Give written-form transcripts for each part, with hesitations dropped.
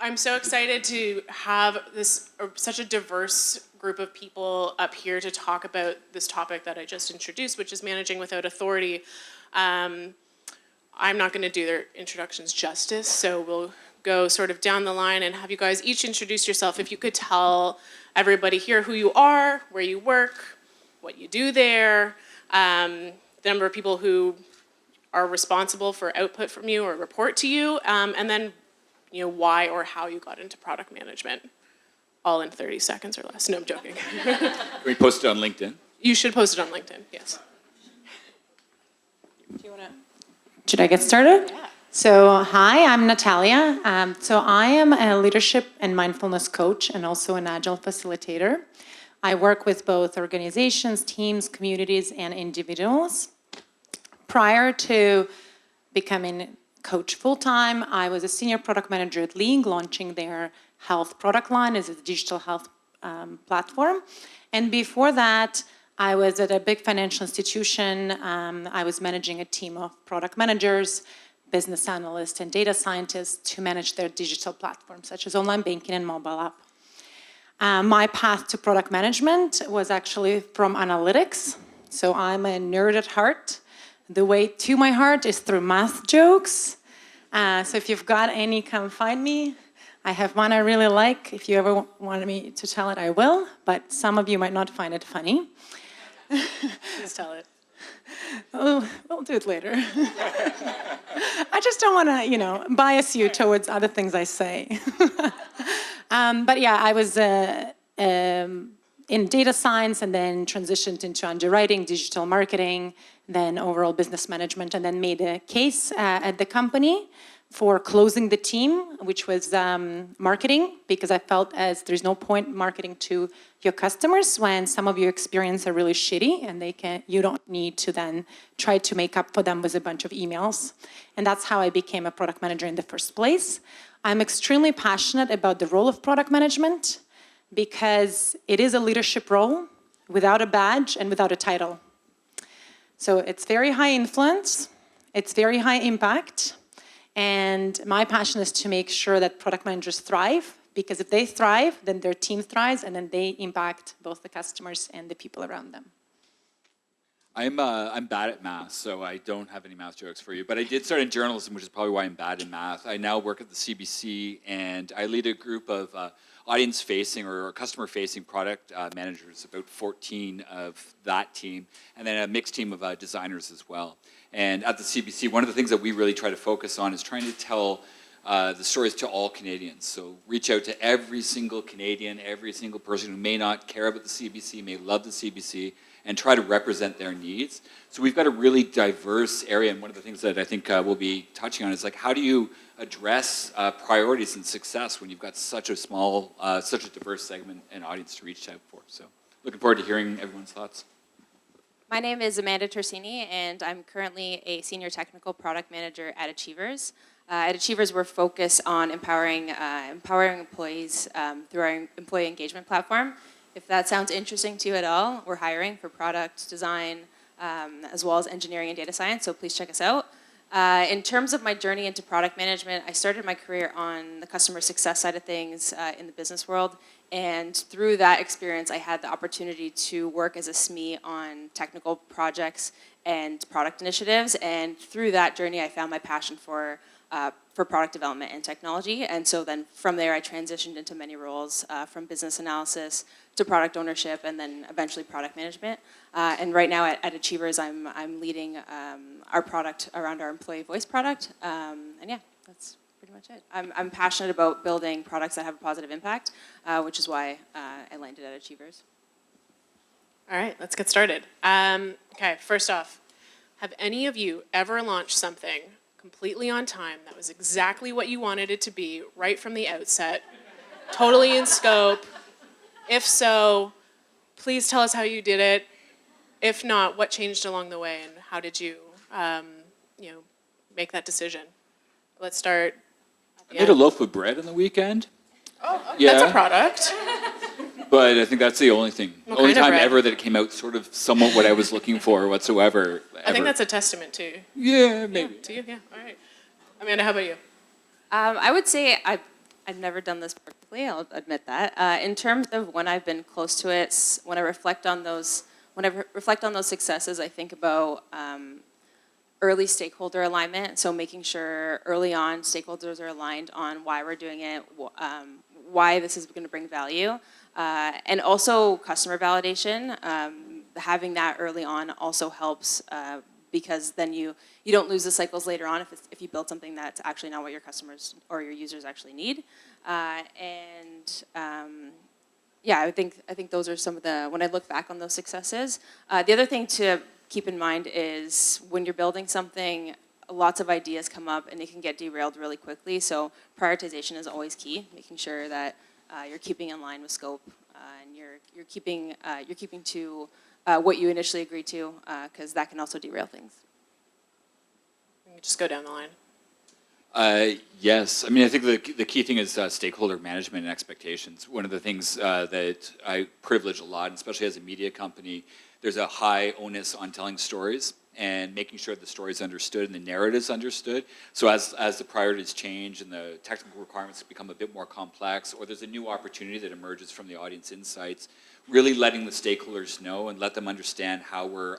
I'm so excited to have such a diverse group of people up here to talk about this topic that I just introduced, which is managing without authority. I'm not going to do their introductions justice, so we'll go sort of down the line and have you guys each introduce yourself. If you could tell everybody here who you are, where you work, what you do there, the number of people who are responsible for output from you or report to you, and then why or how you got into product management, all in 30 seconds or less. No, I'm joking. Can we post it on LinkedIn? You should post it on LinkedIn, yes. Do you want to? Should I get started? Yeah. So, hi, I'm Natalia. So I am a leadership and mindfulness coach and also an agile facilitator. I work with both organizations, teams, communities, and individuals. Prior to becoming coach full-time, I was a senior product manager at League, launching their health product line as a digital health platform. And before that, I was at a big financial institution. I was managing a team of product managers, business analysts, and data scientists to manage their digital platforms, such as online banking and mobile app. My path to product management was actually from analytics. So I'm a nerd at heart. The way to my heart is through math jokes. So if you've got any, come find me. I have one I really like. If you ever wanted me to tell it, I will. But some of you might not find it funny. Please tell it. Oh, we'll do it later. I just don't want to, bias you towards other things I say. But yeah, I was in data science and then transitioned into underwriting, digital marketing, then overall business management, and then made a case at the company for closing the team, which was marketing, because I felt as there's no point marketing to your customers when some of your experience are really shitty and you don't need to then try to make up for them with a bunch of emails. And that's how I became a product manager in the first place. I'm extremely passionate about the role of product management because it is a leadership role without a badge and without a title. So it's very high influence, it's very high impact, and my passion is to make sure that product managers thrive, because if they thrive, then their team thrives, and then they impact both the customers and the people around them. I'm bad at math, so I don't have any math jokes for you. But I did start in journalism, which is probably why I'm bad in math. I now work at the CBC, and I lead a group of audience-facing or customer-facing product managers, about 14 of that team, and then a mixed team of designers as well. And at the CBC, one of the things that we really try to focus on is trying to tell the stories to all Canadians. So reach out to every single Canadian, every single person who may not care about the CBC, may love the CBC, and try to represent their needs. So we've got a really diverse area, and one of the things that I think we'll be touching on is like, how do you address priorities and success when you've got such a small, such a diverse segment and audience to reach out for? So looking forward to hearing everyone's thoughts. My name is Amanda Tersigni, and I'm currently a senior technical product manager at Achievers. At Achievers, we're focused on empowering employees through our employee engagement platform. If that sounds interesting to you at all, we're hiring for product design as well as engineering and data science, so please check us out. In terms of my journey into product management, I started my career on the customer success side of things in the business world, and through that experience, I had the opportunity to work as a SME on technical projects and product initiatives, and through that journey, I found my passion for product development and technology. And so then from there, I transitioned into many roles from business analysis to product ownership and then eventually product management. And right now at Achievers, I'm leading our product around our employee voice product. And yeah, that's pretty much it. I'm passionate about building products that have a positive impact, which is why I landed at Achievers. All right, let's get started. Okay, first off, have any of you ever launched something completely on time that was exactly what you wanted it to be right from the outset, totally in scope? If so, please tell us how you did it. If not, what changed along the way, and how did you, make that decision? Let's start. I made a loaf of bread on the weekend. Oh, yeah. That's a product. But I think that's the only thing. What only kind of time bread? ever that it came out sort of somewhat what I was looking for whatsoever. I think that's a testament to Yeah, maybe. to you. Yeah. All right. Amanda, how about you? I would say I I've never done this perfectly, I'll admit that. In terms of when I've been close to it, when I reflect on those successes, I think about early stakeholder alignment. So making sure early on stakeholders are aligned on why we're doing it, why this is going to bring value, and also customer validation. Having that early on also helps because then you don't lose the cycles later on if you build something that's actually not what your customers or your users actually need. Yeah, I think those are some of the, when I look back on those successes. The other thing to keep in mind is when you're building something, lots of ideas come up and it can get derailed really quickly. So prioritization is always key, making sure that you're keeping in line with scope and you're keeping to what you initially agreed to, because that can also derail things. Just go down the line. Yes, I mean, I think the key thing is stakeholder management and expectations. One of the things that I privilege a lot, especially as a media company, there's a high onus on telling stories and making sure the story is understood and the narrative is understood. So as the priorities change and the technical requirements become a bit more complex, or there's a new opportunity that emerges from the audience insights, really letting the stakeholders know and let them understand how we're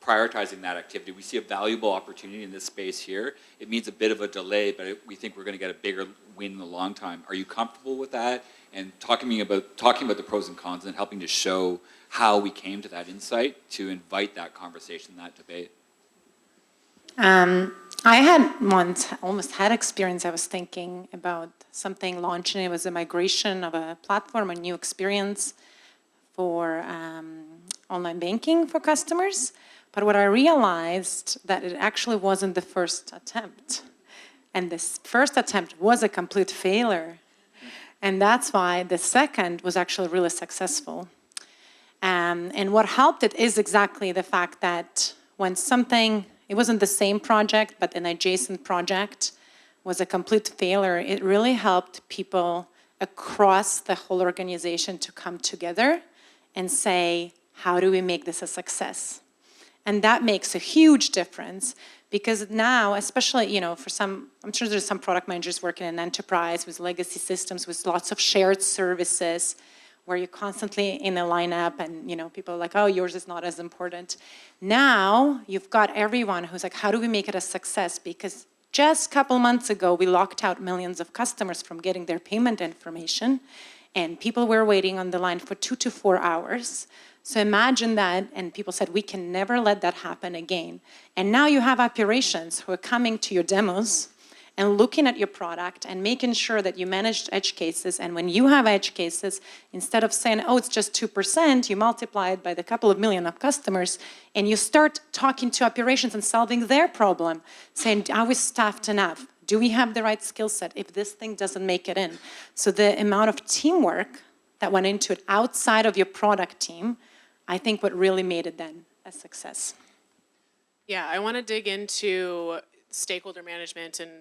prioritizing that activity. We see a valuable opportunity in this space here. It means a bit of a delay, but we think we're going to get a bigger win in the long time. Are you comfortable with that? And talking about the pros and cons and helping to show how we came to that insight to invite that conversation, that debate. I had once almost had experience. I was thinking about something launching. It was a migration of a platform, a new experience for online banking for customers. But what I realized that it actually wasn't the first attempt. And this first attempt was a complete failure. And that's why the second was actually really successful. And what helped it is exactly the fact that when something, it wasn't the same project, but an adjacent project was a complete failure, it really helped people across the whole organization to come together and say, how do we make this a success? And that makes a huge difference because now, especially, you know, for some, I'm sure there's some product managers working in enterprise with legacy systems, with lots of shared services, where you're constantly in a lineup and, you know, people are like, oh, yours is not as important. Now, you've got everyone who's like, how do we make it a success? Because just a couple months ago, we locked out millions of customers from getting their payment information, and people were waiting on the line for 2 to 4 hours. So imagine that, and people said, we can never let that happen again. And now you have operations who are coming to your demos and looking at your product and making sure that you managed edge cases. And when you have edge cases, instead of saying, oh, it's just 2%, you multiply it by the couple of million of customers, and you start talking to operations and solving their problem, saying, are we staffed enough? Do we have the right skill set if this thing doesn't make it in? So the amount of teamwork that went into it outside of your product team, I think what really made it then a success. Yeah, I want to dig into stakeholder management and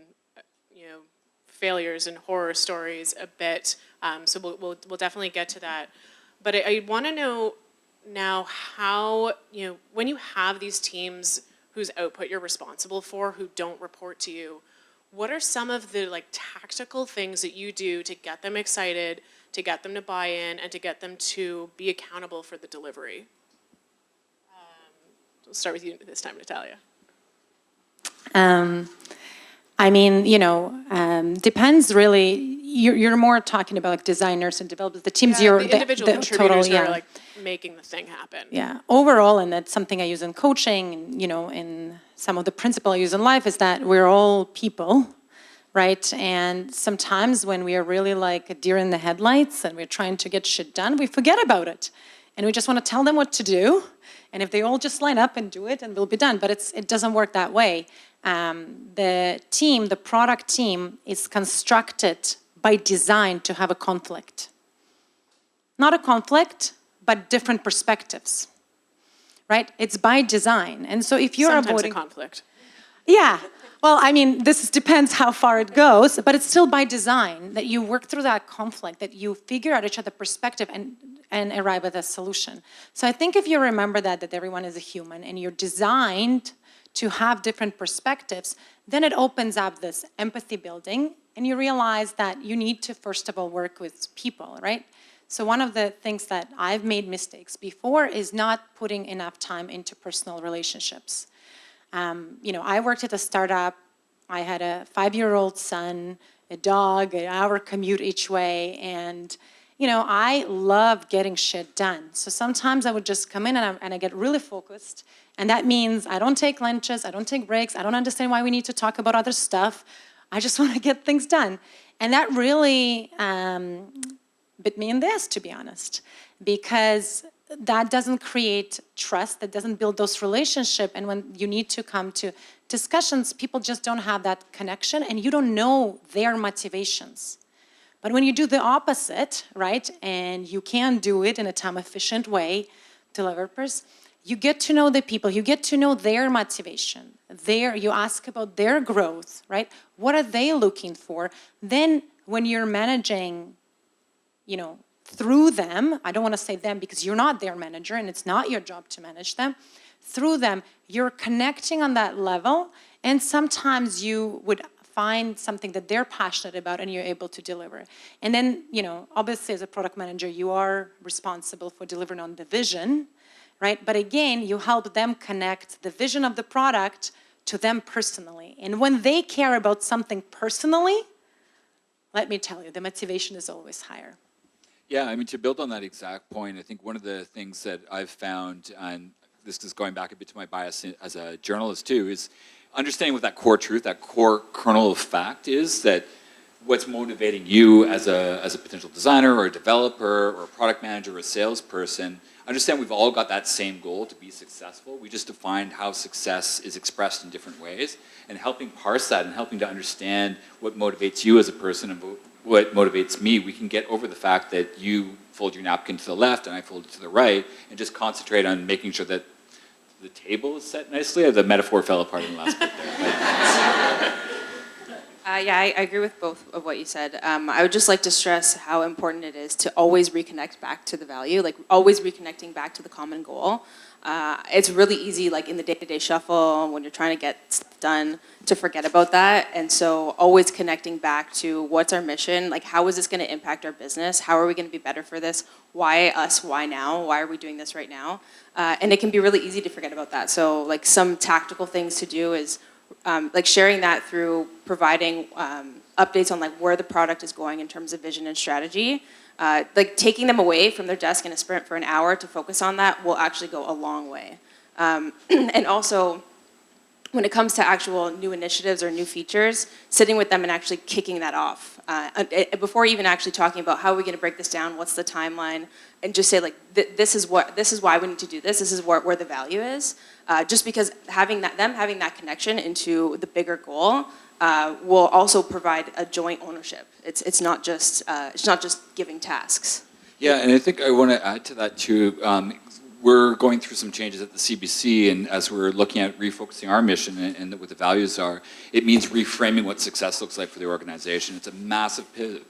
failures and horror stories a bit. So we'll definitely get to that. But I want to know now how, when you have these teams whose output you're responsible for, who don't report to you, what are some of the tactical things that you do to get them excited, to get them to buy in, and to get them to be accountable for the delivery? We'll start with you this time, Natalia. I mean, depends really. You're more talking about designers and developers. The teams, the individual contributors who are making the thing happen. Yeah, overall, and that's something I use in coaching, and in some of the principle I use in life is that we're all people, right? And sometimes when we are really like a deer in the headlights and we're trying to get shit done, we forget about it, and we just want to tell them what to do. And if they all just line up and do it, and we'll be done. But it doesn't work that way. The product team is constructed by design to have a conflict. Not a conflict, but different perspectives, right? It's by design. And so if you're sometimes avoiding... a conflict. Yeah. Well, I mean, this depends how far it goes, but it's still by design that you work through that conflict, that you figure out each other's perspective and arrive at a solution. So I think if you remember that everyone is a human and you're designed to have different perspectives, then it opens up this empathy building, and you realize that you need to, first of all, work with people, right? So one of the things that I've made mistakes before is not putting enough time into personal relationships. I worked at a startup. I had a 5-year-old son, a dog, an hour commute each way, and I love getting shit done. So sometimes I would just come in and I get really focused, and that means I don't take lunches, I don't take breaks, I don't understand why we need to talk about other stuff. I just want to get things done. And that really bit me in the ass, to be honest, because that doesn't create trust, that doesn't build those relationships, and when you need to come to discussions, people just don't have that connection, and you don't know their motivations. But when you do the opposite, right, and you can do it in a time-efficient way, developers, you get to know the people, you get to know their motivation, you ask about their growth, right? What are they looking for? Then when you're managing, through them, I don't want to say them because you're not their manager and it's not your job to manage them, through them, you're connecting on that level, and sometimes you would find something that they're passionate about and you're able to deliver. And then, obviously as a product manager, you are responsible for delivering on the vision, right? But again, you help them connect the vision of the product to them personally. And when they care about something personally, let me tell you, the motivation is always higher. Yeah, I mean, to build on that exact point, I think one of the things that I've found, and this is going back a bit to my bias as a journalist too, is understanding what that core truth, that core kernel of fact is, that what's motivating you as a potential designer or a developer or a product manager or a salesperson. Understand we've all got that same goal to be successful. We just defined how success is expressed in different ways, and helping parse that and helping to understand what motivates you as a person and what motivates me, we can get over the fact that you fold your napkin to the left and I fold it to the right, and just concentrate on making sure that the table is set nicely. The metaphor fell apart in the last bit there. Yeah, I agree with both of what you said. I would just like to stress how important it is to always reconnect back to the value, like always reconnecting back to the common goal. It's really easy, like in the day-to-day shuffle, when you're trying to get stuff done, to forget about that. And so always connecting back to what's our mission, like how is this going to impact our business? How are we going to be better for this? Why us? Why now? Why are we doing this right now? And it can be really easy to forget about that. So like some tactical things to do is like sharing that through providing updates on like where the product is going in terms of vision and strategy. Like taking them away from their desk in a sprint for an hour to focus on that will actually go a long way. And also, when it comes to actual new initiatives or new features, sitting with them and actually kicking that off. Before even actually talking about how are we going to break this down, what's the timeline, and just say like, this is why we need to do this is where the value is. Just because having that connection into the bigger goal will also provide a joint ownership. It's not just giving tasks. Yeah, and I think I want to add to that too. We're going through some changes at the CBC, and as we're looking at refocusing our mission and what the values are, it means reframing what success looks like for the organization. It's a massive pivot.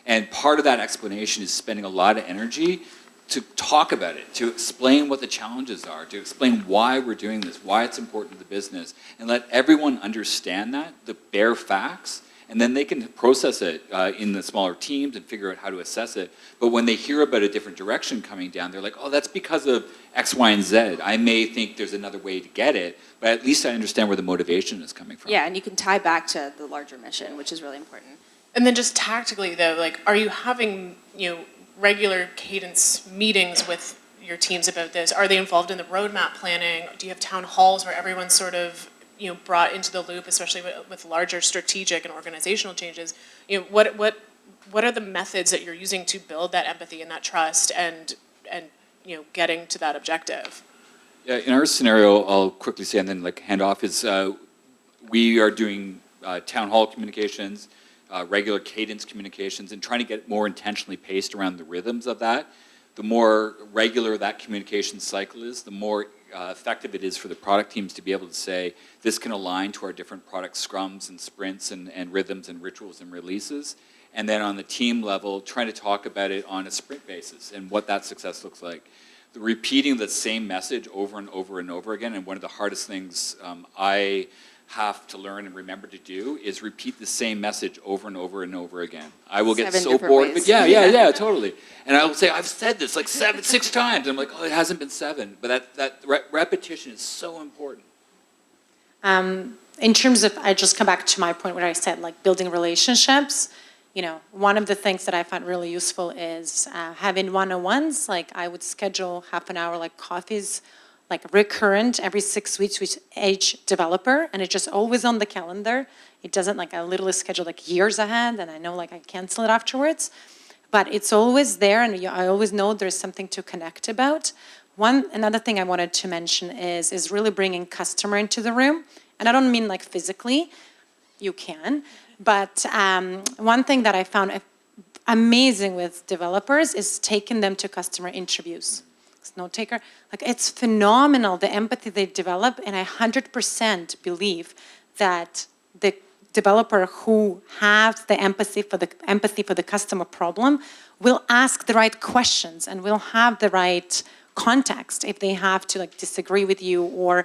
And part of that explanation is spending a lot of energy to talk about it, to explain what the challenges are, to explain why we're doing this, why it's important to the business, and let everyone understand that, the bare facts, and then they can process it in the smaller teams and figure out how to assess it. But when they hear about a different direction coming down, they're like, oh, that's because of X, Y, and Z. I may think there's another way to get it, but at least I understand where the motivation is coming from. Yeah, and you can tie back to the larger mission, which is really important. And then just tactically though, like, are you having, regular cadence meetings with your teams about this? Are they involved in the roadmap planning? Do you have town halls where everyone's sort of, brought into the loop, especially with larger strategic and organizational changes? What are the methods that you're using to build that empathy and that trust and getting to that objective? Yeah, in our scenario, I'll quickly say and then hand off is we are doing town hall communications, regular cadence communications, and trying to get more intentionally paced around the rhythms of that. The more regular that communication cycle is, the more effective it is for the product teams to be able to say, this can align to our different product scrums and sprints and rhythms and rituals and releases. And then on the team level, trying to talk about it on a sprint basis and what that success looks like. repeating the same message over and over and over again. And one of the hardest things I have to learn and remember to do is repeat the same message over and over and over again. I will get so bored. But yeah, totally. And I will say, I've said this like 6 times. I'm like, oh, it hasn't been 7. But that repetition is so important. In terms of, I just come back to my point where I said, like, building relationships. You know, one of the things that I found really useful is having one-on-ones. Like, I would schedule half an hour, like, coffees, like, recurrent every 6 weeks with each developer, and it's just always on the calendar. It doesn't, like, I literally schedule, like, years ahead, and I know, like, I cancel it afterwards. But it's always there, and I always know there's something to connect about. Another thing I wanted to mention is really bringing customer into the room. And I don't mean, like, physically. You can. But one thing that I found amazing with developers is taking them to customer interviews. Note taker, like, it's phenomenal, the empathy they develop, and I 100% believe that the developer who has the empathy for the customer problem will ask the right questions and will have the right context if they have to, like, disagree with you, or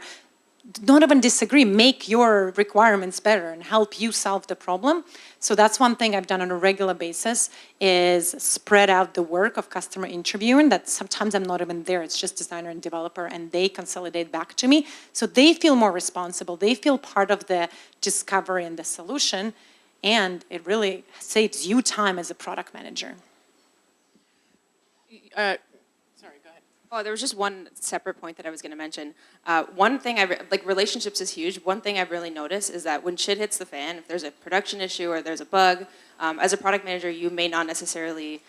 not even disagree, make your requirements better and help you solve the problem. So that's one thing I've done on a regular basis, is spread out the work of customer interviewing, that sometimes I'm not even there, it's just designer and developer, and they consolidate back to me. So they feel more responsible, they feel part of the discovery and the solution, and it really saves you time as a product manager. Oh, there was just one separate point that I was going to mention. One thing, like, relationships is huge. One thing I've really noticed is that when shit hits the fan, if there's a production issue or there's a bug, as a product manager, you may not necessarily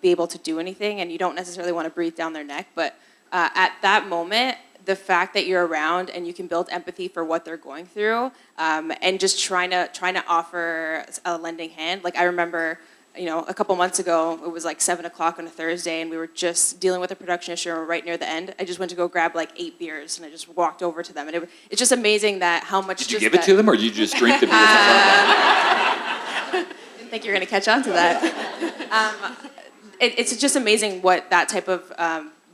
be able to do anything, and you don't necessarily want to breathe down their neck. But at that moment, the fact that you're around and you can build empathy for what they're going through, and just trying to offer a lending hand. Like, I remember, you know, a couple months ago, it was like 7 o'clock on a Thursday, and we were just dealing with a production issue, and we're right near the end. I just went to go grab like 8 beers, and I just walked over to them, and it's just amazing that how much. Did you give it to them, or did you just drink the beers? Didn't think you were going to catch on to that. It's just amazing what that type of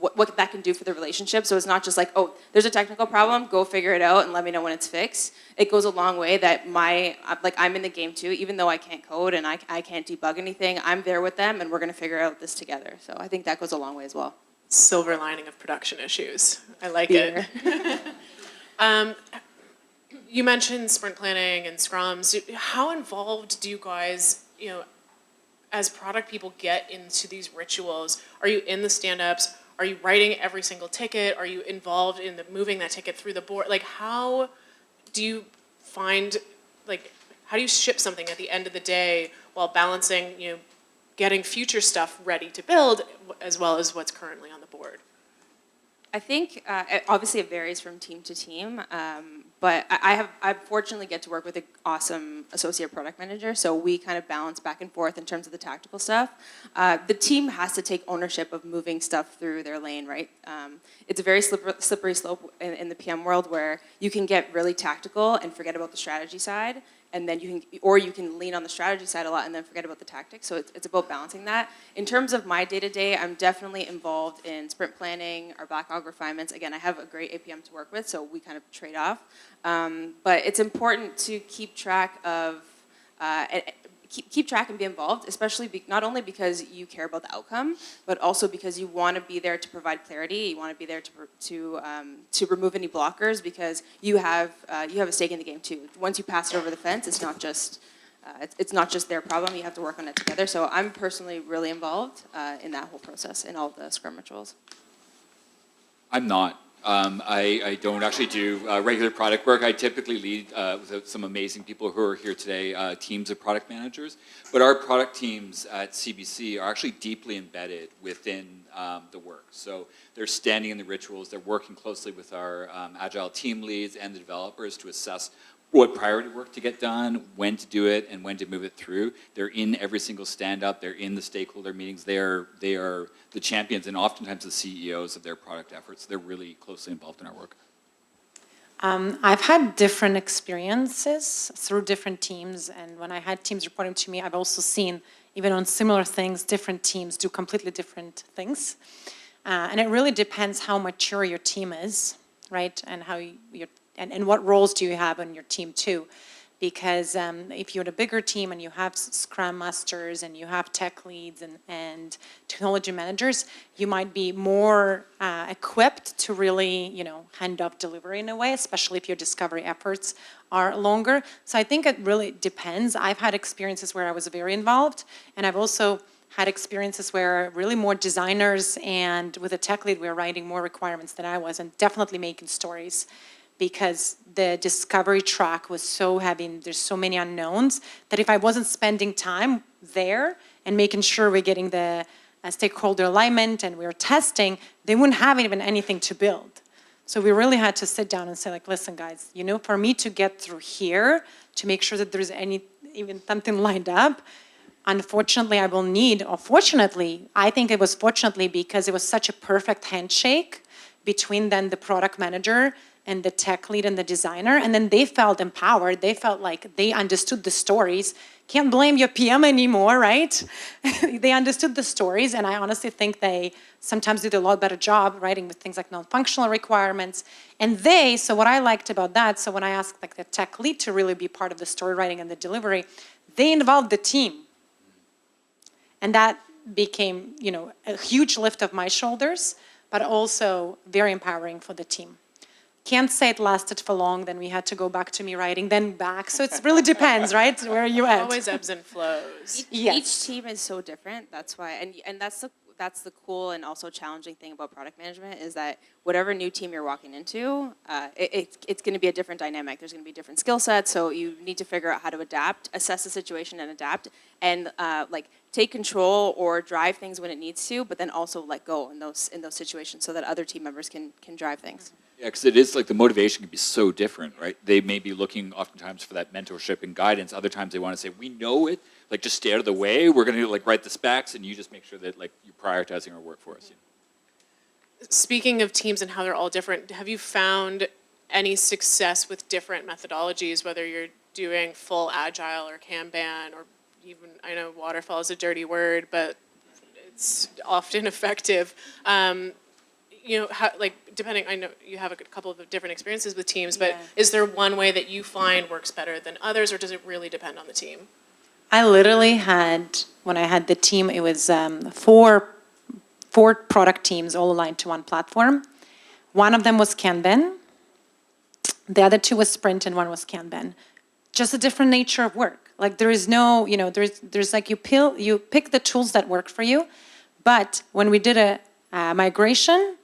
what that can do for the relationship. So it's not just like, oh, there's a technical problem, go figure it out and let me know when it's fixed. It goes a long way that I'm in the game too, even though I can't code and I can't debug anything, I'm there with them and we're gonna figure out this together. So I think that goes a long way as well. Silver lining of production issues. I like it. You mentioned sprint planning and scrums. How involved do you guys, you know, as product people get into these rituals? Are you in the stand-ups? Are you writing every single ticket? Are you involved in moving that ticket through the board? Like, how do you find, like, how do you ship something at the end of the day while balancing, you know, getting future stuff ready to build as well as what's currently on the board? I think obviously it varies from team to team, but I fortunately get to work with an awesome associate product manager, so we kind of balance back and forth in terms of the tactical stuff. The team has to take ownership of moving stuff through their lane, right? It's a very slippery slope in the PM world where you can get really tactical and forget about the strategy side, and then you can lean on the strategy side a lot and then forget about the tactics. So it's about balancing that. In terms of my day-to-day, I'm definitely involved in sprint planning, our backlog refinements. Again, I have a great APM to work with, so we kind of trade off. But it's important to keep track of, keep track and be involved, especially not only because you care about the outcome, but also because you want to be there to provide clarity. You want to be there to remove any blockers because you have a stake in the game too. Once you pass it over the fence, it's not just their problem. You have to work on it together. So I'm personally really involved in that whole process in all the Scrum rituals. I'm not. I don't actually do regular product work. I typically lead with some amazing people who are here today, teams of product managers. But our product teams at CBC are actually deeply embedded within the work. So they're standing in the rituals. They're working closely with our agile team leads and the developers to assess what priority work to get done, when to do it, and when to move it through. They're in every single stand-up. They're in the stakeholder meetings. They are the champions and oftentimes the CEOs of their product efforts. They're really closely involved in our work. I've had different experiences through different teams, and when I had teams reporting to me, I've also seen, even on similar things, different teams do completely different things. And it really depends how mature your team is, right? And how and what roles do you have on your team too? Because if you're a bigger team and you have Scrum Masters and you have tech leads and technology managers, you might be more equipped to really, hand off delivery in a way, especially if your discovery efforts are longer. So I think it really depends. I've had experiences where I was very involved, and I've also had experiences where really more designers and with a tech lead, we were writing more requirements than I was, and definitely making stories, because the discovery track was so heavy and there's so many unknowns that if I wasn't spending time there and making sure we're getting the stakeholder alignment and we're testing, they wouldn't have even anything to build. So we really had to sit down and say, like, listen, guys, for me to get through here, to make sure that there's even something lined up, unfortunately, I will need, or fortunately, I think it was fortunately because it was such a perfect handshake between then the product manager and the tech lead and the designer, and then they felt empowered. They felt like they understood the stories. Can't blame your PM anymore, right? They understood the stories, and I honestly think they sometimes did a lot better job writing with things like non-functional requirements. And so what I liked about that, so when I asked like the tech lead to really be part of the story writing and the delivery, they involved the team. And that became, a huge lift of my shoulders, but also very empowering for the team. Can't say it lasted for long, then we had to go back to me writing, then back. So it really depends, right? Where are you at? Always ebbs and flows. Yes. Each team is so different. That's why, and that's the cool and also challenging thing about product management is that whatever new team you're walking into, it's going to be a different dynamic. There's going to be different skill sets, so you need to figure out how to adapt, assess the situation and adapt, and take control or drive things when it needs to, but then also let go in those situations so that other team members can drive things. Yeah, because it is like the motivation can be so different, right? They may be looking oftentimes for that mentorship and guidance. Other times they want to say, we know it, like just stay out of the way. We're going to write the specs, and you just make sure that you're prioritizing our work for us. Speaking of teams and how they're all different, have you found any success with different methodologies, whether you're doing full agile or Kanban, or even, I know waterfall is a dirty word, but it's often effective. Depending, I know you have a couple of different experiences with teams, but is there one way that you find works better than others, or does it really depend on the team? I literally had, when I had the team, it was four product teams all aligned to one platform. One of them was Kanban. The other two was Sprint, and one was Kanban. Just a different nature of work. Like there is no, there's like you pick the tools that work for you. But when we did a migration,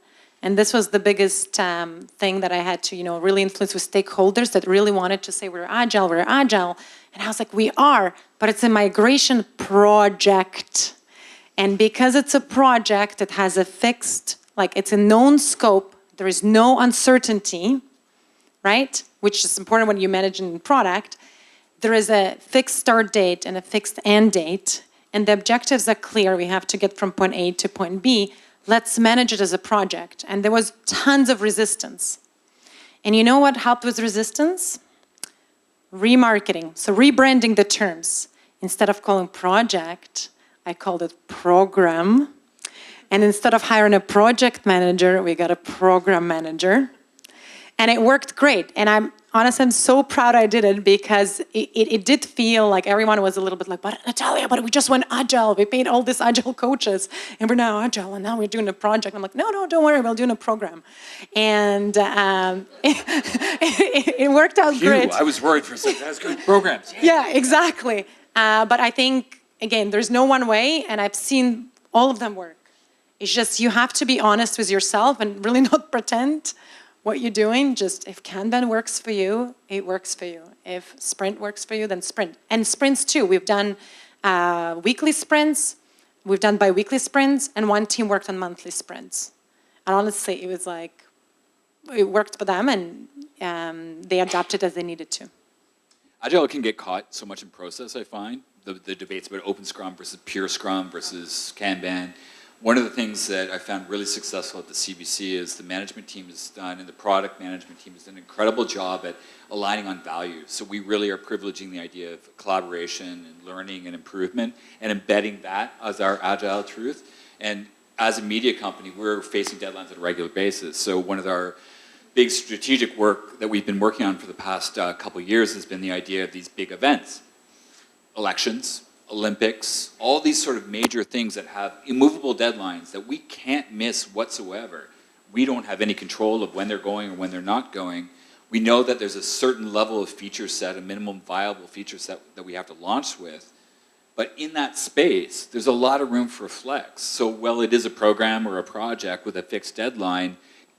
and this was the biggest thing that I had to, really influence with stakeholders that really wanted to say we're agile. And I was like, we are, but it's a migration project. And because it's a project, it has a fixed, it's a known scope. There is no uncertainty, right? Which is important when you manage a product. There is a fixed start date and a fixed end date. And the objectives are clear. We have to get from point A to point B. Let's manage it as a project. And there was tons of resistance. And you know what helped with resistance? Remarketing. So rebranding the terms. Instead of calling project, I called it program. And instead of hiring a project manager, we got a program manager. And it worked great. And I'm so proud I did it because it did feel like everyone was a little bit like, but Natalia, but we just went agile. We paid all these agile coaches and we're now agile and now we're doing a project. I'm like, no, don't worry, we're doing a program. And it worked out great. I was worried for a second. That was good. Programs. Yeah, exactly. But I think, again, there's no one way, and I've seen all of them work. It's just you have to be honest with yourself and really not pretend what you're doing. Just if Kanban works for you, it works for you. If Sprint works for you, then Sprint. And sprints too. We've done weekly sprints, we've done bi-weekly sprints, and one team worked on monthly sprints. And honestly, it was like, it worked for them, and they adapted as they needed to. Agile can get caught so much in process, I find. The debates about open Scrum versus pure Scrum versus Kanban. One of the things that I found really successful at the CBC is the management team has done, and the product management team has done an incredible job at aligning on values. So we really are privileging the idea of collaboration and learning and improvement and embedding that as our agile truth. And as a media company, we're facing deadlines on a regular basis. So one of our big strategic work that we've been working on for the past couple of years has been the idea of these big events. Elections, Olympics, all these sort of major things that have immovable deadlines that we can't miss whatsoever. We don't have any control of when they're going or when they're not going. We know that there's a certain level of feature set, a minimum viable feature set that we have to launch with. But in that space, there's a lot of room for flex. So while it is a program or a project with a fixed deadline,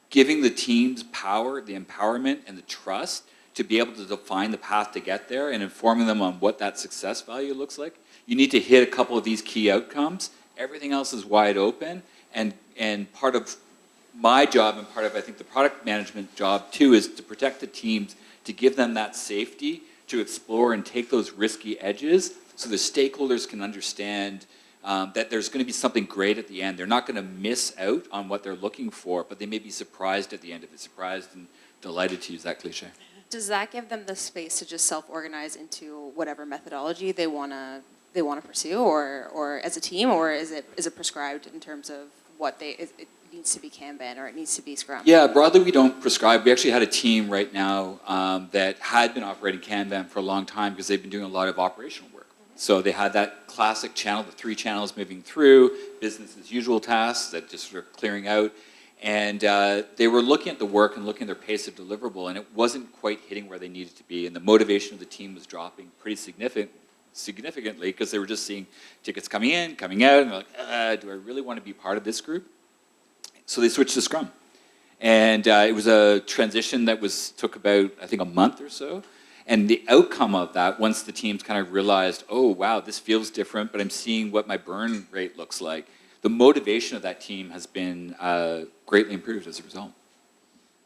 giving the teams power, the empowerment, and the trust to be able to define the path to get there and informing them on what that success value looks like. You need to hit a couple of these key outcomes. Everything else is wide open. And part of my job and part of, I think, the product management job too is to protect the teams, to give them that safety, to explore and take those risky edges so the stakeholders can understand that there's going to be something great at the end. They're not going to miss out on what they're looking for, but they may be surprised at the end of it, surprised and delighted, to use that cliche. Does that give them the space to just self-organize into whatever methodology they want to pursue, or as a team, or is it prescribed in terms of what it needs to be Kanban or it needs to be Scrum? Yeah, broadly we don't prescribe. We actually had a team right now that had been operating Kanban for a long time because they've been doing a lot of operational work. So they had that classic channel, the 3 channels moving through, business as usual tasks that just were clearing out. And they were looking at the work and looking at their pace of deliverable, and it wasn't quite hitting where they needed to be. And the motivation of the team was dropping pretty significantly because they were just seeing tickets coming in, coming out, and they're like, do I really want to be part of this group? So they switched to Scrum. And it was a transition that took about, I think, a month or so. And the outcome of that, once the teams kind of realized, oh, wow, this feels different, but I'm seeing what my burn rate looks like, the motivation of that team has been greatly improved as a result.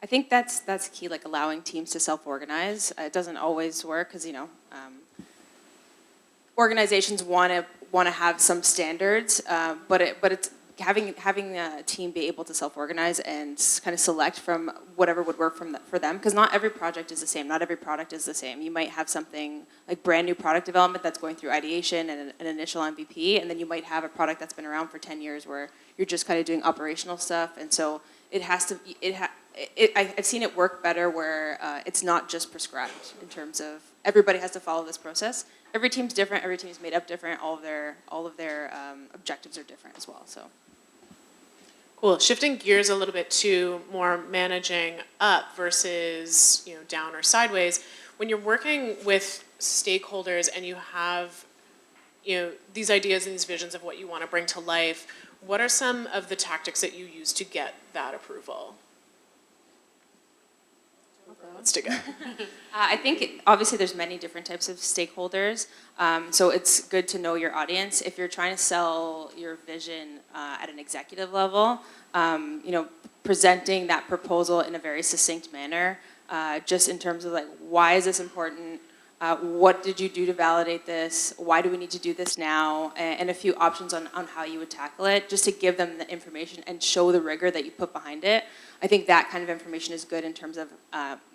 I think that's key, like allowing teams to self-organize. It doesn't always work because, organizations want to have some standards, but it's having a team be able to self-organize and kind of select from whatever would work for them, because not every project is the same. Not every product is the same. You might have something like brand new product development that's going through ideation and an initial MVP, and then you might have a product that's been around for 10 years where you're just kind of doing operational stuff. And so it has to. I've seen it work better where it's not just prescribed in terms of everybody has to follow this process. Every team's different. Every team's made up different. All of their objectives are different as well. So. Cool. Shifting gears a little bit to more managing up versus down or sideways. When you're working with stakeholders and you have these ideas and these visions of what you want to bring to life, what are some of the tactics that you use to get that approval? Let's dig in. I think obviously there's many different types of stakeholders, so it's good to know your audience. If you're trying to sell your vision at an executive level, presenting that proposal in a very succinct manner, just in terms of like, why is this important? What did you do to validate this? Why do we need to do this now? And a few options on how you would tackle it, just to give them the information and show the rigor that you put behind it. I think that kind of information is good in terms of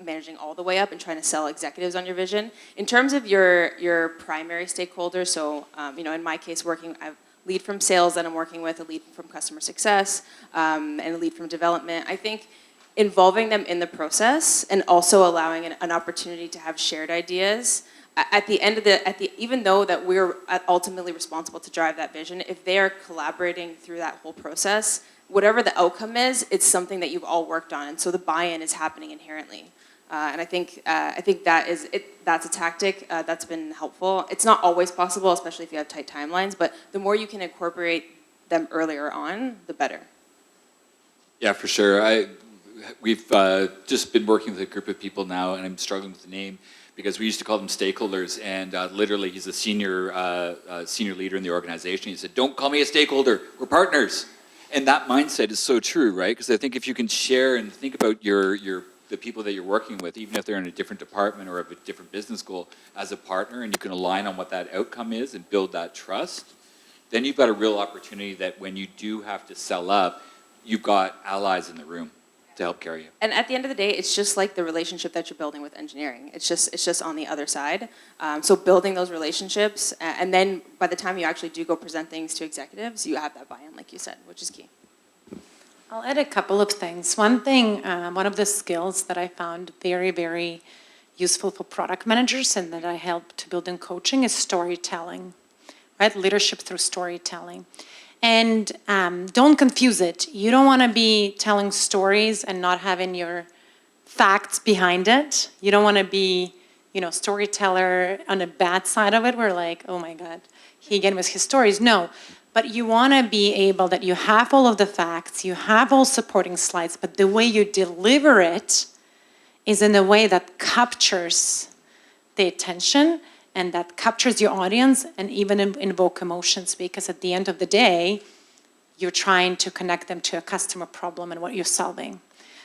managing all the way up and trying to sell executives on your vision. In terms of your primary stakeholders, so in my case, I have lead from sales that I'm working with, a lead from customer success, and a lead from development. I think involving them in the process and also allowing an opportunity to have shared ideas. At the end of even though that we're ultimately responsible to drive that vision, if they are collaborating through that whole process, whatever the outcome is, it's something that you've all worked on, and so the buy-in is happening inherently. And I think that's a tactic that's been helpful. It's not always possible, especially if you have tight timelines, but the more you can incorporate them earlier on, the better. Yeah, for sure. We've just been working with a group of people now, and I'm struggling with the name, because we used to call them stakeholders, and literally he's a senior leader in the organization. He said, "Don't call me a stakeholder, we're partners." And that mindset is so true, right? Because I think if you can share and think about the people that you're working with, even if they're in a different department or have a different business goal, as a partner, and you can align on what that outcome is and build that trust, then you've got a real opportunity that when you do have to sell up, you've got allies in the room to help carry you. And at the end of the day, it's just like the relationship that you're building with engineering. It's just on the other side. So building those relationships, and then by the time you actually do go present things to executives, you have that buy-in, like you said, which is key. I'll add a couple of things. One thing, one of the skills that I found very, very useful for product managers and that I help to build in coaching is storytelling, right? Leadership through storytelling. And don't confuse it. You don't want to be telling stories and not having your facts behind it. You don't want to be, storyteller on the bad side of it. We're like, oh my God, he again with his stories. No, but you want to be able that you have all of the facts, you have all supporting slides, but the way you deliver it is in a way that captures the attention and that captures your audience and even invoke emotions, because at the end of the day, you're trying to connect them to a customer problem and what you're solving.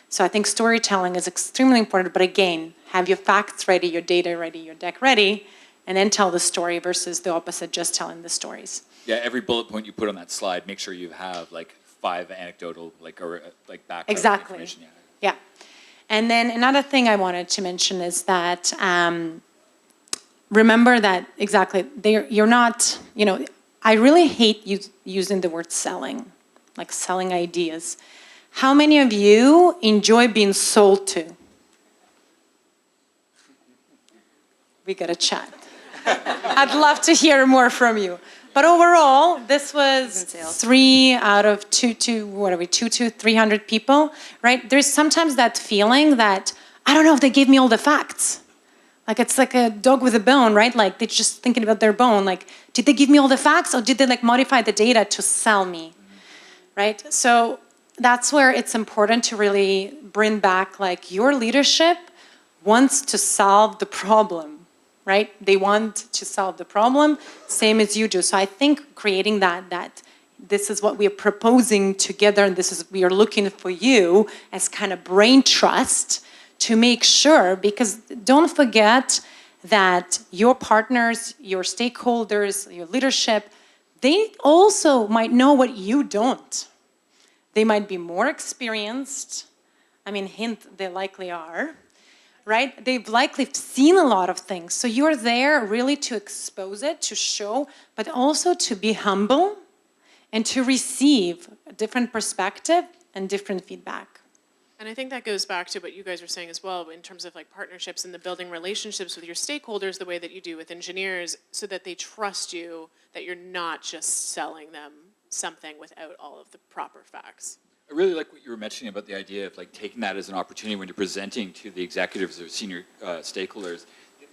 So I think storytelling is extremely important, but again, have your facts ready, your data ready, your deck ready, and then tell the story versus the opposite, just telling the stories. Yeah, every bullet point you put on that slide, make sure you have like 5 anecdotal, backup Exactly. information. Yeah. And then another thing I wanted to mention is that remember that exactly, you're not, I really hate using the word selling, like selling ideas. How many of you enjoy being sold to? We got to chat. I'd love to hear more from you. But overall, this was 3 out of 300 people, right? There's sometimes that feeling that, I don't know if they gave me all the facts. Like, it's like a dog with a bone, right? Like, they're just thinking about their bone. Like, did they give me all the facts, or did they modify the data to sell me, right? So that's where it's important to really bring back, your leadership wants to solve the problem, right? They want to solve the problem, same as you do. So I think creating that this is what we are proposing together, and we are looking for you as kind of brain trust to make sure, because don't forget that your partners, your stakeholders, your leadership, they also might know what you don't. They might be more experienced. Hint, they likely are, right? They've likely seen a lot of things. So you're there really to expose it, to show, but also to be humble and to receive a different perspective and different feedback. And I think that goes back to what you guys were saying as well, in terms of partnerships and the building relationships with your stakeholders the way that you do with engineers, so that they trust you, that you're not just selling them something without all of the proper facts. I really like what you were mentioning about the idea of taking that as an opportunity when you're presenting to the executives or senior stakeholders.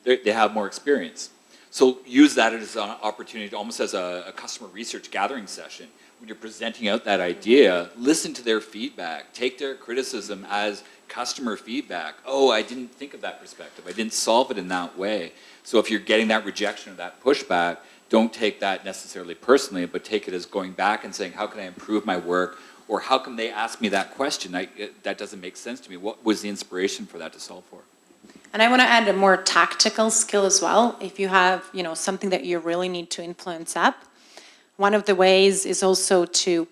They have more experience. So use that as an opportunity, almost as a customer research gathering session. When you're presenting out that idea, listen to their feedback. Take their criticism as customer feedback. Oh, I didn't think of that perspective. I didn't solve it in that way. So if you're getting that rejection or that pushback, don't take that necessarily personally, but take it as going back and saying, how can I improve my work? Or how come they ask me that question? That doesn't make sense to me. What was the inspiration for that to solve for? And I want to add a more tactical skill as well. If you have, something that you really need to influence up, one of the ways is also to,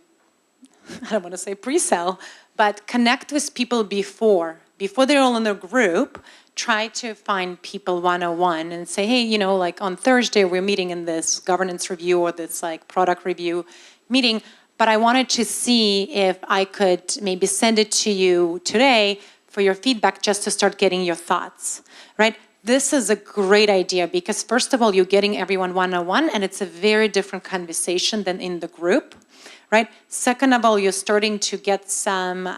I don't want to say pre-sell, but connect with people before they're all in a group. Try to find people one-on-one and say, hey, on Thursday we're meeting in this governance review or this product review meeting, but I wanted to see if I could maybe send it to you today for your feedback, just to start getting your thoughts, right? This is a great idea because first of all, you're getting everyone one-on-one and it's a very different conversation than in the group, right? Second of all, you're starting to get some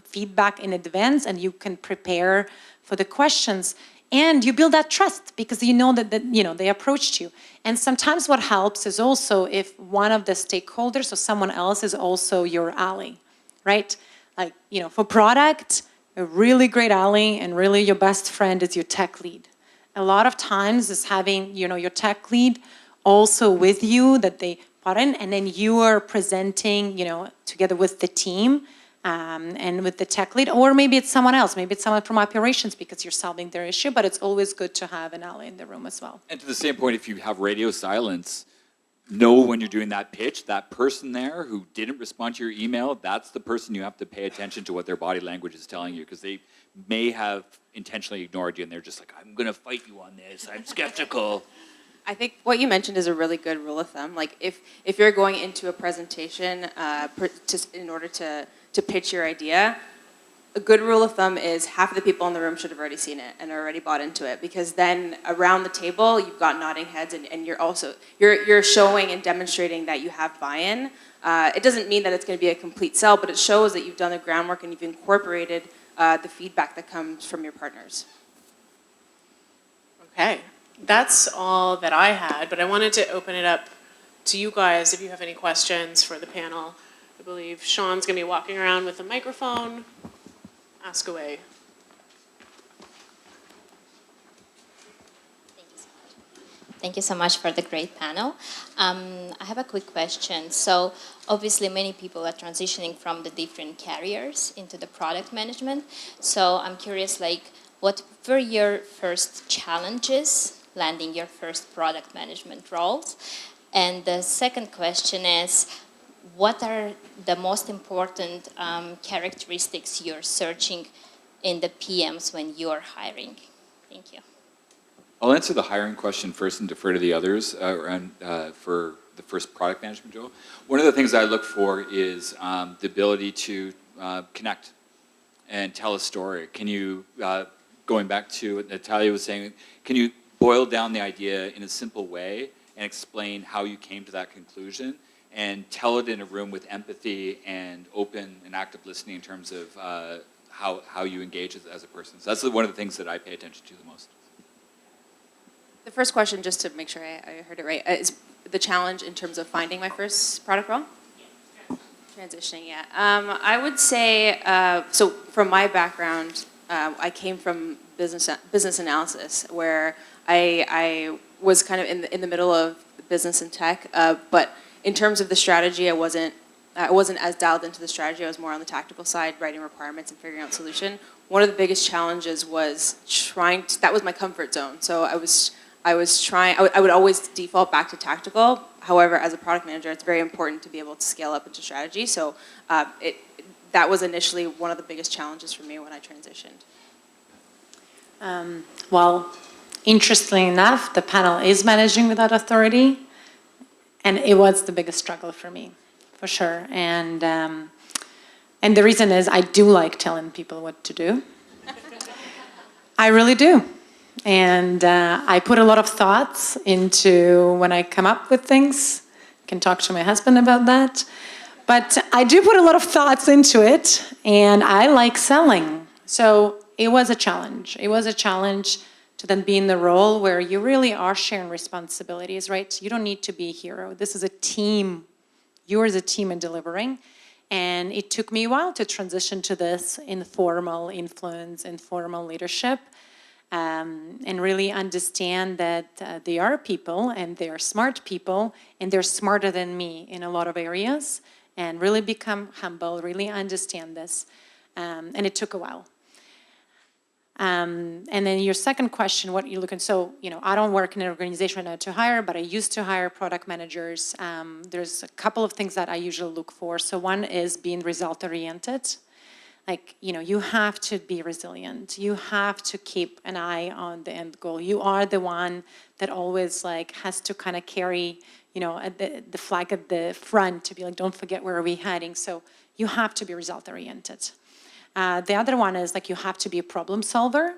feedback in advance and you can prepare for the questions, and you build that trust because you know that they approached you. And sometimes what helps is also if one of the stakeholders or someone else is also your ally, right? For product, a really great ally and really your best friend is your tech lead. A lot of times is having your tech lead also with you that they put in, and then you are presenting together with the team. And with the tech lead, or maybe it's someone else, maybe it's someone from operations because you're solving their issue, but it's always good to have an ally in the room as well. And to the same point, if you have radio silence, know when you're doing that pitch, that person there who didn't respond to your email, that's the person you have to pay attention to what their body language is telling you, because they may have intentionally ignored you and they're just like, I'm going to fight you on this, I'm skeptical. I think what you mentioned is a really good rule of thumb. If you're going into a presentation in order to to pitch your idea, a good rule of thumb is half of the people in the room should have already seen it and are already bought into it, because then around the table you've got nodding heads, and you're also you're showing and demonstrating that you have buy-in. It doesn't mean that it's going to be a complete sell, but it shows that you've done the groundwork and you've incorporated the feedback that comes from your partners. Okay, that's all that I had, but I wanted to open it up to you guys if you have any questions for the panel. I believe Sean's going to be walking around with a microphone. Ask away. Thank you so much for the great panel. I have a quick question. So obviously many people are transitioning from the different careers into the product management. So I'm curious, like, what were your first challenges landing your first product management roles? And the second question is, what are the most important characteristics you're searching in the PMs when you're hiring? Thank you. I'll answer the hiring question first and defer to the others for the first product management role. One of the things I look for is the ability to connect and tell a story. Can you, going back to what Natalia was saying, can you boil down the idea in a simple way and explain how you came to that conclusion, and tell it in a room with empathy and open and active listening in terms of how you engage as a person. So that's one of the things that I pay attention to the most. The first question, just to make sure I heard it right, is the challenge in terms of finding my first product role? Yeah. Transitioning, yeah. I would say, so from my background, I came from business analysis, where I was kind of in the middle of business and tech, but in terms of the strategy, I wasn't as dialed into the strategy. I was more on the tactical side, writing requirements and figuring out solution. One of the biggest challenges was that was my comfort zone. So I would always default back to tactical. However, as a product manager, it's very important to be able to scale up into strategy. So that was initially one of the biggest challenges for me when I transitioned. Well, interestingly enough, the panel is managing without authority, and it was the biggest struggle for me, for sure. And the reason is I do like telling people what to do. I really do. And I put a lot of thoughts into when I come up with things. I can talk to my husband about that. But I do put a lot of thoughts into it, and I like selling. So it was a challenge. It was a challenge to then be in the role where you really are sharing responsibilities, right? You don't need to be a hero. This is a team. You're as a team in delivering. And it took me a while to transition to this informal influence, informal leadership, and really understand that they are people, and they are smart people, and they're smarter than me in a lot of areas, and really become humble, really understand this. And it took a while. And then your second question, what you're looking, so, I don't work in an organization right now to hire, but I used to hire product managers. There's a couple of things that I usually look for. So one is being result-oriented. Like, you have to be resilient. You have to keep an eye on the end goal. You are the one that always has to kind of carry, the flag at the front to be like, don't forget where are we heading. So you have to be result-oriented. The other one is you have to be a problem solver.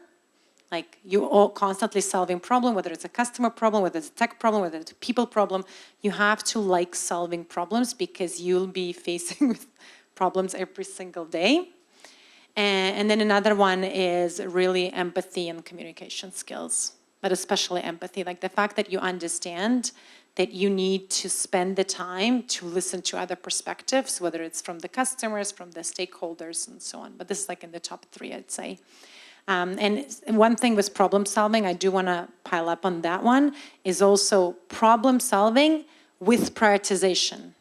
You are constantly solving problem, whether it's a customer problem, whether it's a tech problem, whether it's a people problem. You have to like solving problems, because you'll be facing with problems every single day. And then another one is really empathy and communication skills, but especially empathy. The fact that you understand that you need to spend the time to listen to other perspectives, whether it's from the customers, from the stakeholders, and so on. But this is in the top 3, I'd say. And one thing with problem solving, I do want to pile up on that one, is also problem solving with prioritization.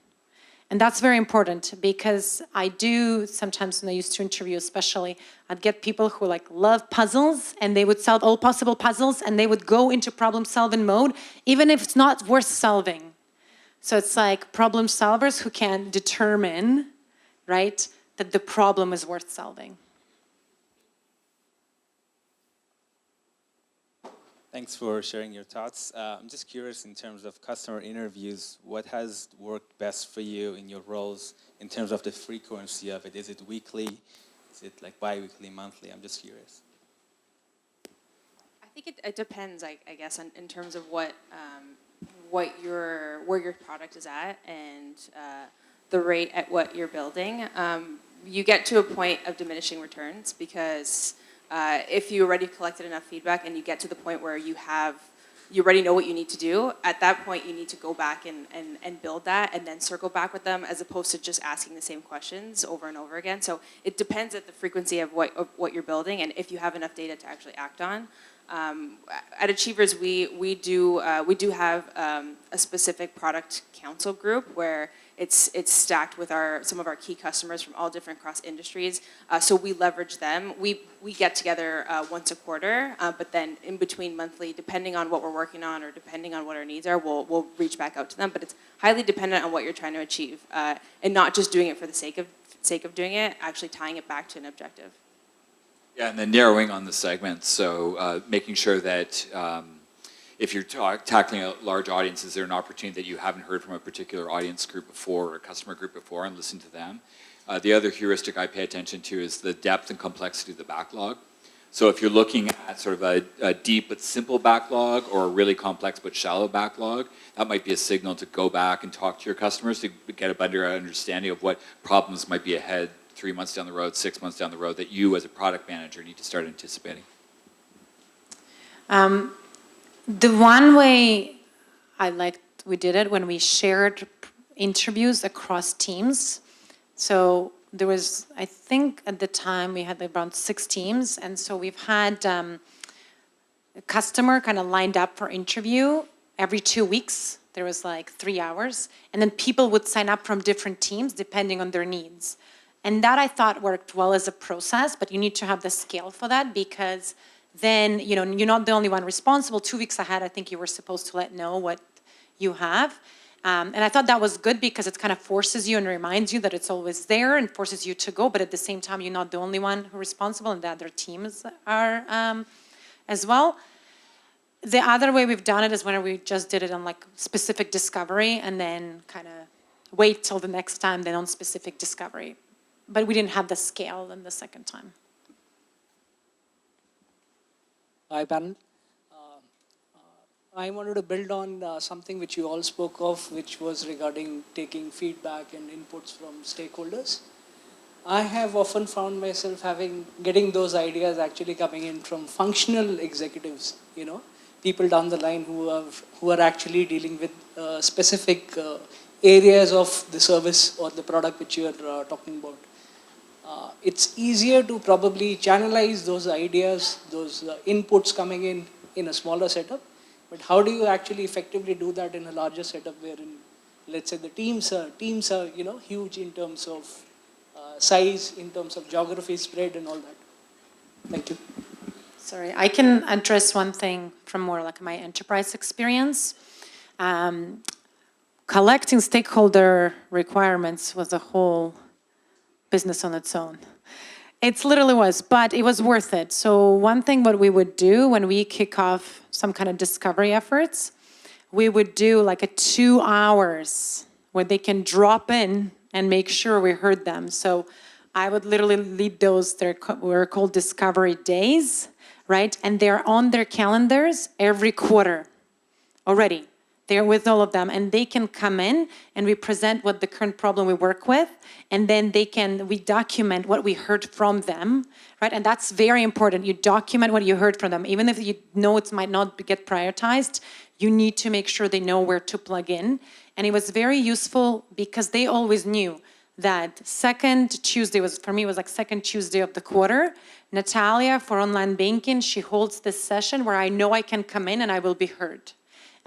And that's very important, because I do sometimes, when I used to interview especially, I'd get people who love puzzles, and they would solve all possible puzzles, and they would go into problem solving mode, even if it's not worth solving. So it's problem solvers who can determine, right, that the problem is worth solving. Thanks for sharing your thoughts. I'm just curious in terms of customer interviews, what has worked best for you in your roles in terms of the frequency of it? Is it weekly? Is it like bi-weekly, monthly? I'm just curious. I think it depends, I guess, in terms of where your product is at and the rate at what you're building. You get to a point of diminishing returns because if you already collected enough feedback and you get to the point where you already know what you need to do, at that point you need to go back and build that and then circle back with them as opposed to just asking the same questions over and over again. So it depends at the frequency of what you're building and if you have enough data to actually act on. At Achievers, we do have a specific product council group where it's stacked with some of our key customers from all different cross industries. So we leverage them. We get together once a quarter, but then in between monthly, depending on what we're working on or depending on what our needs are, we'll reach back out to them. But it's highly dependent on what you're trying to achieve, and not just doing it for the sake of doing it, actually tying it back to an objective. Yeah, and then narrowing on the segments. So making sure that if you're tackling a large audience, is there an opportunity that you haven't heard from a particular audience group before or a customer group before and listen to them? The other heuristic I pay attention to is the depth and complexity of the backlog. So if you're looking at sort of a deep but simple backlog or a really complex but shallow backlog, that might be a signal to go back and talk to your customers to get a better understanding of what problems might be ahead 3 months down the road, 6 months down the road that you as a product manager need to start anticipating. The one way we did it when we shared interviews across teams. So there was, I think at the time we had around 6 teams. And so we've had a customer kind of lined up for interview every 2 weeks. There was like 3 hours. And then people would sign up from different teams depending on their needs. And that I thought worked well as a process, but you need to have the scale for that because then, you know, you're not the only one responsible. 2 weeks ahead, I think you were supposed to know what you have. And I thought that was good because it kind of forces you and reminds you that it's always there and forces you to go, but at the same time, you're not the only one who's responsible and the other teams are as well. The other way we've done it is when we just did it on like specific discovery and then kind of wait till the next time then on specific discovery. But we didn't have the scale in the second time. Hi, panel. I wanted to build on something which you all spoke of, which was regarding taking feedback and inputs from stakeholders. I have often found myself getting those ideas actually coming in from functional executives, you know, people down the line who are actually dealing with specific areas of the service or the product which you are talking about. It's easier to probably channelize those ideas, those inputs coming in a smaller setup. But how do you actually effectively do that in a larger setup wherein, let's say, the teams are you know, huge in terms of size, in terms of geography spread and all that? Thank you. Sorry, I can address one thing from more like my enterprise experience. Collecting stakeholder requirements was a whole business on its own. It literally was, but it was worth it. So one thing what we would do when we kick off some kind of discovery efforts, we would do like a 2 hours where they can drop in and make sure we heard them. So I would literally lead those, were called discovery days, right? And they're on their calendars every quarter already. They're with all of them and they can come in and we present what the current problem we work with and then we document what we heard from them, right? And that's very important. You document what you heard from them. Even if you know it might not get prioritized, you need to make sure they know where to plug in. And it was very useful because they always knew that second Tuesday for me was like second Tuesday of the quarter. Natalia for online banking, she holds this session where I know I can come in and I will be heard.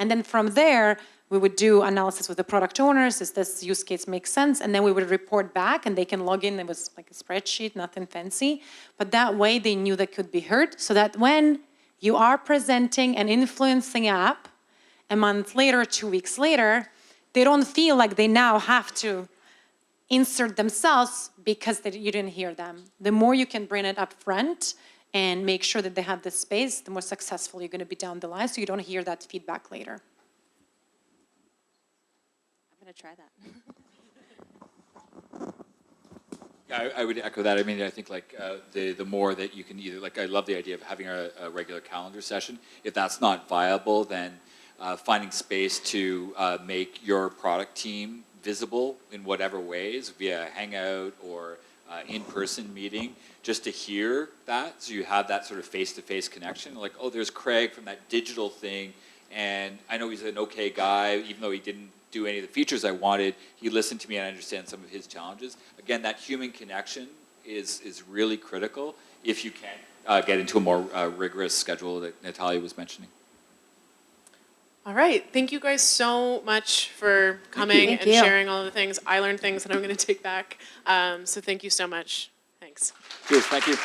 And then from there, we would do analysis with the product owners. Does this use case make sense? And then we would report back and they can log in. It was like a spreadsheet, nothing fancy. But that way they knew they could be heard so that when you are presenting and influencing app a month later, 2 weeks later, they don't feel like they now have to insert themselves because you didn't hear them. The more you can bring it up front and make sure that they have this space, the more successful you're going to be down the line, so you don't hear that feedback later. I'm going to try that. Yeah, I would echo that. I mean, I think like the more that you can either, like I love the idea of having a regular calendar session. If that's not viable, then finding space to make your product team visible in whatever ways, via Hangout or in-person meeting, just to hear that, so you have that sort of face-to-face connection. Like, oh, there's Craig from that digital thing, and I know he's an okay guy, even though he didn't do any of the features I wanted, he listened to me and I understand some of his challenges. Again, that human connection is really critical if you can get into a more rigorous schedule that Natalia was mentioning. All right, thank you guys so much for coming Thank and you. sharing all the things. I learned things that I'm going to take back. So thank you so much. Thanks. Cheers, thank you.